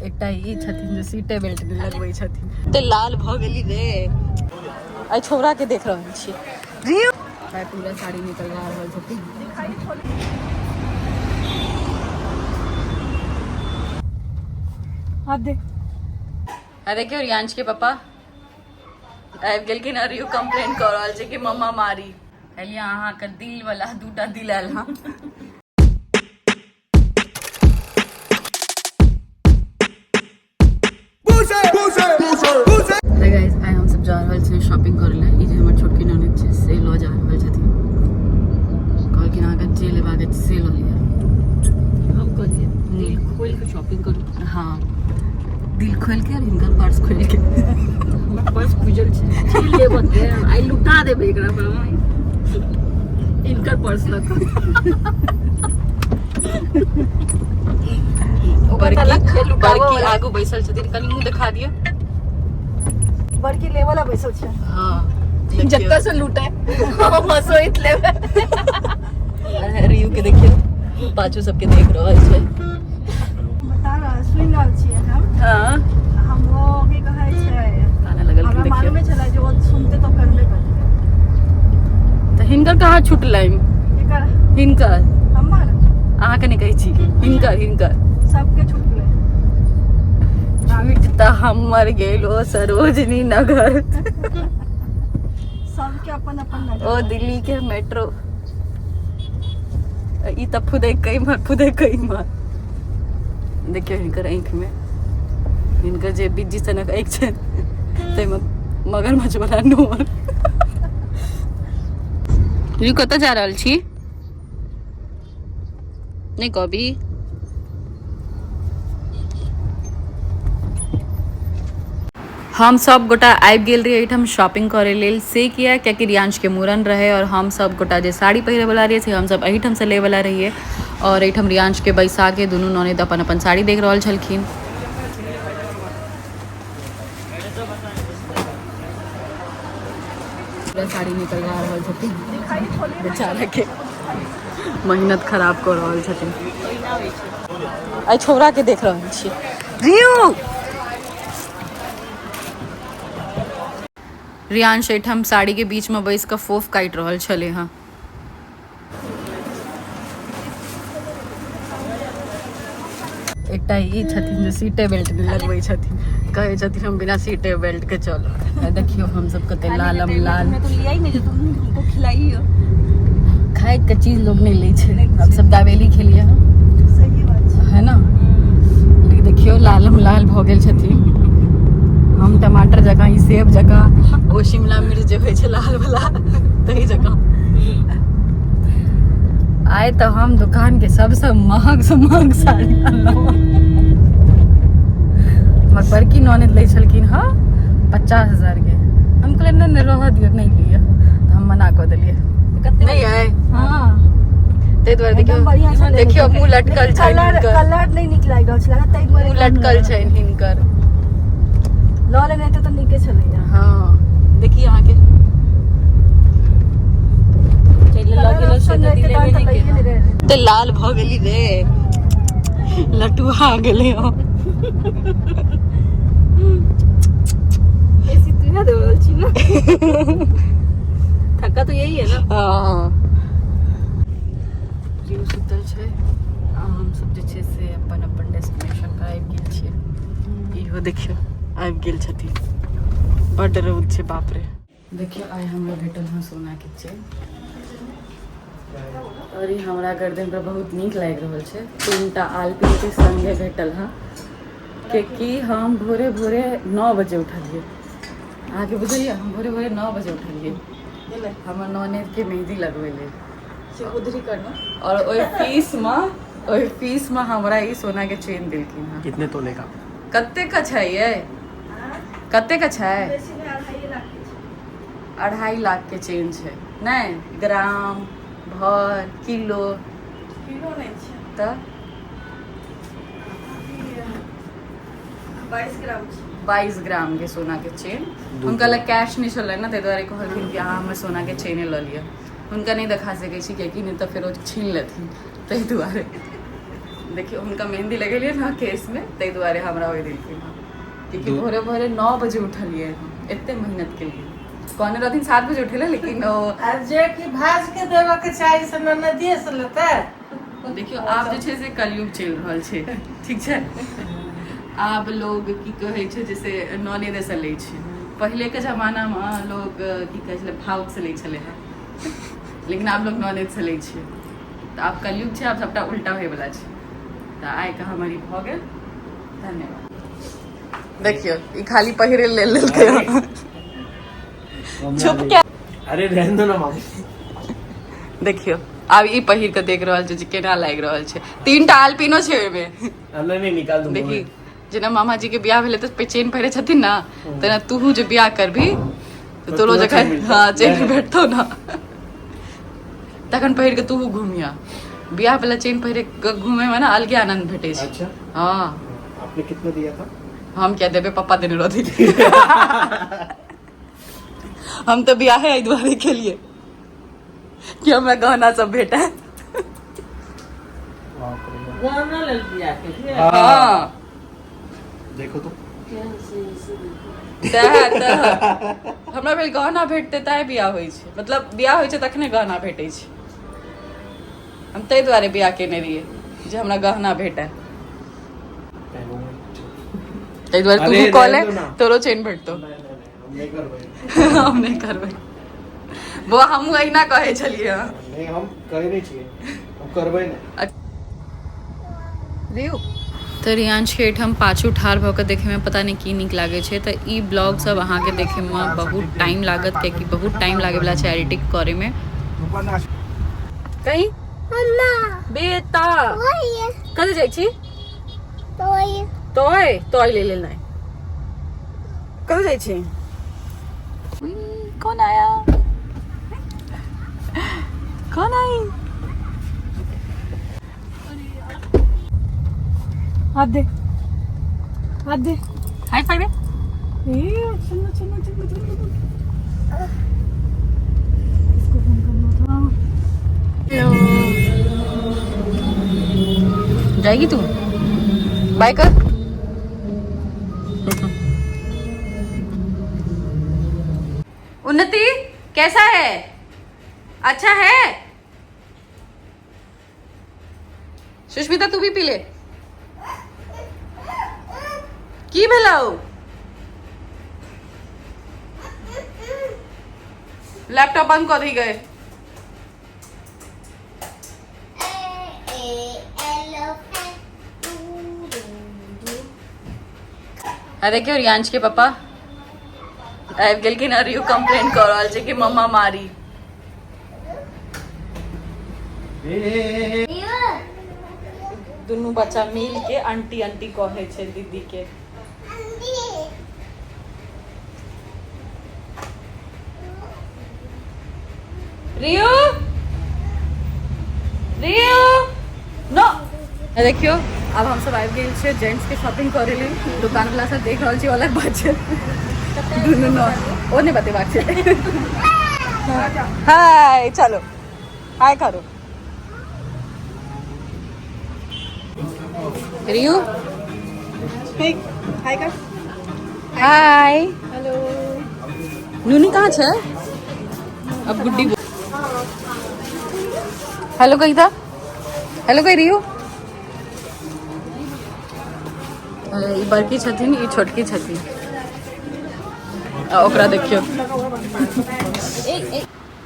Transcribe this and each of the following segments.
एकटा ई छथिन जे सीटे बेल्ट में लगबै छथिन ते लाल भ गेली रे। आई छोरा के देख रहल छी रियू भाई पूरा साड़ी निकलवा रहल छथिन। आप देख अरे देखियो रियांश के पापा आबि गेलखिन और रियू कंप्लेन कर रहल छै कि मम्मा मारी कहलिए अहाँ के दिल वाला दूटा दिल आयल हां। हाय गाइस आई हम सब जा रहल छी शॉपिंग करे ले। ई जे हमर छोटकी ननद छै से ल जा रहल छथिन। कहलखिन अहाँ के जे लेबा के से ल लिया। हम कहलिए दिल खोल के शॉपिंग करू। हां दिल खोल के और इनकर पर्स खोल के। हमर पर्स खुजल छै छीन लेबो ते आई लुटा देबे एकरा पर इनकर पर्स लग। बड़की आगू बैसल छथिन कनी मुंह दिखा दियो। बड़की लेवल बैसल छै। हां जत्ता से लूटे हम हसोइत लेबे। रियू के देखिए पाछू सबके देख रहल छै। बता रहा सुन रहल छियै हम। हां हम वो की कहै छै गाना लगल के देखिए। मालूम छला जो सुनते तो करबे करते। त हिनकर कहाँ छुटलैन एकर हिनकर हमर अहाँ के नहीं कहै छी हिनकर सबके छुटले। छुट त हमर गेलो सरोजनी नगर। सबके अपन अपन नजर। ओ दिल्ली के मेट्रो ई त फुदे कई मार देखियो हिनकर आँख में हिनकर जे बिज्जी सनक आँख छै तैमे मगरमच्छ वाला नोर। रियू कतऽ जा रहल छी नहीं कभी हम सब गोटा आबि गेल रही एहिठाम शॉपिंग करे लेल। से किया कियाकि रियांश के मूड़न रहे और हम सब गोटा जे साड़ी पहिरे वाला रहिए से हम सब एहिठाम से ले वाला रहिए और एहिठाम रियांश के बैसा के दुनू ननद अपन अपन साड़ी देख रहल छलखिन। पूरा साड़ी निकलवा रहल छथिन बेचारा के मेहनत खराब कर रहल छथिन। आई छोरा के देख रहल छी रियू रियांश एठाम साड़ी के बीच में बैस के फोफ काट रहल छले। हाँ एकटा ई छथिन जे सीटे बेल्ट में लगबै छथिन कहे छथिन हम बिना सीटे बेल्ट के चलो। देखियो हम सब कते लालम लाल मैं तो लिया ही नहीं जो तुम हमको खिलाई हो। खाए के चीज लोग नहीं ले छे। हम सब दावेली खेलिए सही बात है ना। लेकिन देखियो लालम लाल भ गेल छथिन। हम टमाटर जगह ई सेब जगह ओ शिमला मिर्च जे होय छै लाल वाला तही जगह। आए तो हम दुकान के सबसे महग से महग साड़ी अनलहुँ। हमर बड़की ननद लै छलखिन हाँ 50,000 के। हम कहलिए नहीं रह दियो नहीं लिया तो हम मना कर देलिए नहीं है। हां ते द्वारे देखियो मुंह लटकल छै कलर नहीं नीक लाग रहल छला तै द्वारे मुंह लटकल छै हिनकर। ल लेने तो नीके छलैया। हां देखिए यहाँ के ते लाल भ गेली रे लटुआ गेले हो। ऐसी तू ना देवल छी ना। थका तो यही है ना। हां रियू सुतल छै हम सब जे छै से अपन अपन डेस्टिनेशन पर आबि गेल छियै। इहो देखियो आबि गेल छथिन बड रौद छै बाप रे। देखियो आइ हमरा भेटल हँ सोना के चेन और ई हमरा गर्दन पर बहुत नीक लागि रहल छै। 3टा आलपीन के संगे भेटल हँ कि हम भोरे भोरे 9 बजे उठलिए। अहाँ के बुझलिए हम भोरे भोरे 9 बजे उठलिए हमर ननद के मेहंदी लगवे ले से उधरी करना और ओई फीस में हमरा ई सोना के चेन देलखिन हँ। कितने तोले का कत्ते का छै ये कत्ते का छै? 2.5 लाख के चेन छै। नहीं ग्राम भर किलो नहीं छै त 22 ग्राम के सोना के चेन। उनका लग कैश नहीं चल ना ते द्वारे कहलखिन कि अहाँ हमें सोना के चेने ल लिया। उनका नहीं दिखा सकै छी कियाकि नहीं तो फिर वो छीन लेथिन तै द्वारे देखियो उनका मेहंदी लगेलिए ना केस में, ताहि दुआरे हमरा वही दिलखिन क्योंकि भोरे भोरे 9 बजे उठलिए एते मेहनत के लिए। कहने रहथिन 7 बजे उठेले, लेकिन जे कि भाज के देबे के चाही से नदिए से लेते। देखियो आब जे छै से कलयुग चलि रहल छै, ठीक छै। आब लोग की कहै छै जैसे ननदे से लै छै। पहले के जमाना में लोग की कहै छलै भाउक से लै छलै है, लेकिन आब लोग ननद से लै छै। तो आब कलयुग छै, आब सबटा उल्टा होय वाला छै। तो आइ का हमारी भऽ गेल। धन्यवाद। देखियो ई खाली पहिरे ले लेलकै, चुप क्या। अरे रहने दो ना मामी। देखियो आब ई पहिर के देख रहल छै जे केना लागि रहल छै। 3टा आलपिनो छै ओइमे। नहीं निकाल दूंगा। देखी जेना मामा जी के बियाह भेले तो चेन पहिरे छथिन ना, तेना तूहू जे बियाह करबी तो तोरो जगह हाँ चेन भेटतौ ना, तखन पहिर के तूहू घूमिया। बियाह वाला चेन पहिरे घूमे में ना अलगे आनंद भेटे छै। अच्छा हाँ आपने कितना दिया था? हम क्या देबे, पापा देने रहथिन। हम तो बियाह है दुआरे के लिए कि हमरा गहना सब भेटा है। गाना ले दिया के हाँ देखो तो हमरा भेल गहना भेटते ताय बियाह होइ छै, मतलब बियाह होइ छै तखने गहना भेटै छै। हम ताहि दुआरे बियाह केने रहिए जे हमरा गहना भेटै, ताहि दुआरे तू कॉल है तोरो चेन भेटतो। हम नहीं करबै वो, हम अहिना कहे छलिए। नहीं हम कहे नहीं चाहिए, हम करबै नहीं। रियू तो रियांश के हम पाछू ठाढ़ भऽ के देखे में पता नहीं की नीक लागे छै। तो ई ब्लॉग सब अहाँ के देखे में बहुत टाइम लागत, कियाकि बहुत टाइम लागे वाला छै एडिटिंग करे में। कहीं बेटा कतऽ जाइ छी? तोय तोय ले लेना है। कतऽ जाइ छी? कौन आया? कौन आई? हाथ दे, हाथ दे, हाई फाइव है। चलो चलो चलो चलो, इसको फोन करना था। जाएगी तू? बाय कर। उन्नति कैसा है? अच्छा है? सुष्मिता तू भी पी ले। की भेलौ? लैपटॉप बंद कर दी गए। अरे क्यों रियांश के पापा आबि गेलखिन और यू कंप्लेन कर रहल छै कि मम्मा मारी। दुनू बच्चा मिल के आंटी आंटी कहे छै दीदी के। रियो रियो नो। देखियो अब हम सब आबि गेल छियै जेंट्स के शॉपिंग करे लेल। दुकान वाला सब देख रहल छी अलग बात छै, दुनू न ओ नहीं बतेबाक छै। हाय चलो हाय करो। रियू हाय कर। Hi hello. नूनी कहाँ छै? अब गुड्डी हेलो कही था, हेलो कही रियू। ई बड़की छथिन, ई छोटकी छथिन। ओकरा देखियो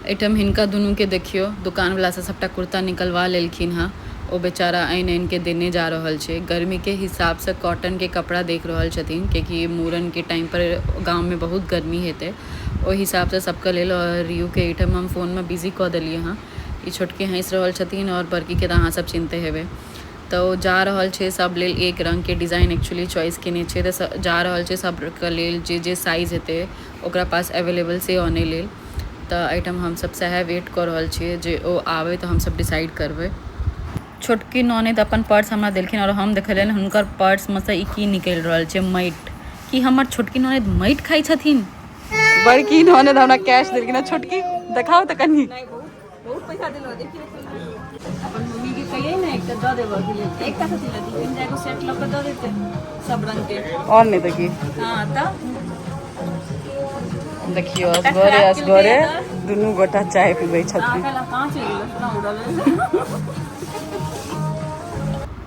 एटम हिनका दुनू के देखियो। दुकान वाला से सबटा कुर्ता निकलवा लेलखिन हाँ। ओ बेचारा आइन के देने जा रहल छै। गर्मी के हिसाब से कॉटन के कपड़ा देख रहल छथिन, क्योंकि मूरन के टाइम पर गांव में बहुत गर्मी हेतै, ओहि हिसाब से सबके लेल। और रियू के एटम हम फोन में बिजी कऽ देलिए हाँ। ई छोटके हंस रहल छथिन और बड़की के तऽ अहाँ सब चिन्हते हेबै। तो जा रहल छै सब लेल एक रंग के डिज़ाइन एक्चुअली चॉइस केने छै, तऽ जा रहल छै सबके लेल जे जे साइज हेतै ओकरा पास अवेलेबल से आने लेल। तऽ आइटम हम सब सएह वेट कऽ रहल छियै जे ओ आबै तऽ हम सब डिसाइड करबै। छोटकी ननद अपन पर्स हमरा देलखिन और हम देखलियनि हुनकर पर्स में से ई की निकलि रहल छै, माटि। कि हमर छोटकी ननद माटि खाइ छथिन? बड़की ननद हमरा कैश देलखिन। छोटकी देखाओ तऽ कनी। बहुत पैसा देलौ, देखिए अपन मम्मी के कहिए ना एक दे देबो के लिए एक का दिला दी इन जाको सेट लग दे देते सब रंग के और नहीं देखिए हां त देखियो असगरे दुनू गोटा चाय पीबै छथिन आकला 5 किलो ना उड़ल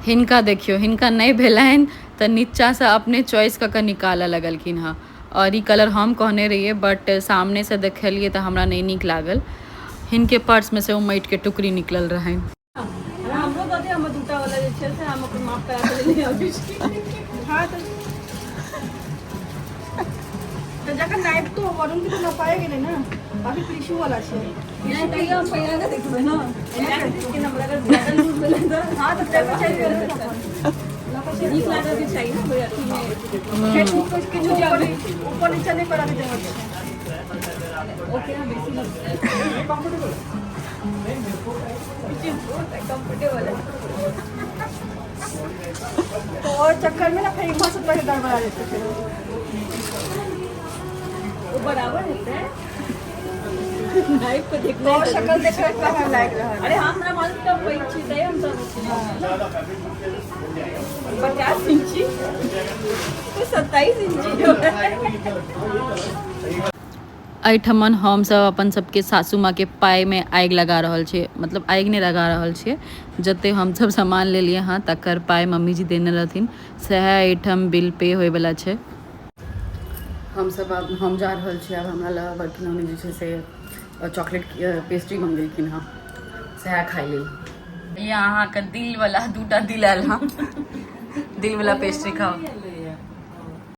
हिनका देखियो हिनका नहीं भेलैन तो नीचा से अपने चॉइस का निकाला लगलखिन हाँ और ई कलर हम कहने रहिए बट सामने से देखलिए तो हमरा नहीं निक लागल हिनके पर्स में से वो माइट के टुकड़ी निकलल रहन हमरो दे हम दूटा वाला जे छै से हम अपन माप करा के ले आबी हां तो जखन नाइफ तो वरुण की तो ना पाएगे ना बाकी टिश्यू वाला छै ये कहियो हम पहिरा के देखबे ना के नंबर अगर ज्यादा लूज मिले तो हां तो पे चाहिए नीक लागल के चाहिए ना भैया फिर उसके जो जावे ऊपर नीचे नहीं करा के जरूरत है ओके ना बेसिक कंफर्टेबल कंफर्टेबल है तो और चक्कर में ना फिर वहां से पहले गड़बड़ा देते फिर वो बराबर रहता है नाइफ को देखना और शक्ल देखकर कहां लायक रहा अरे हमरा मालूम था वही चीज है हम सब 50 इंची तो 27 इंची जो है एठमन हम सब अपन सबके सासू माँ के पाई में आगि लगा रहल छियै मतलब आगि नहीं लगा रहल छियै जते हम सब सामान ले लिए हाँ तकर पाई मम्मी जी देने रहथिन सह एठम बिल पे होय वाला छै हम सब अब हम जा रहल छियै अब हमरा लग बड़की मम्मी जी छै से चॉकलेट पेस्ट्री मंगेलखिन हाँ सह खाइ लेल ये अहाँके दिल वाला दूटा दिल आयल हाँ दिल वाला पेस्ट्री खाओ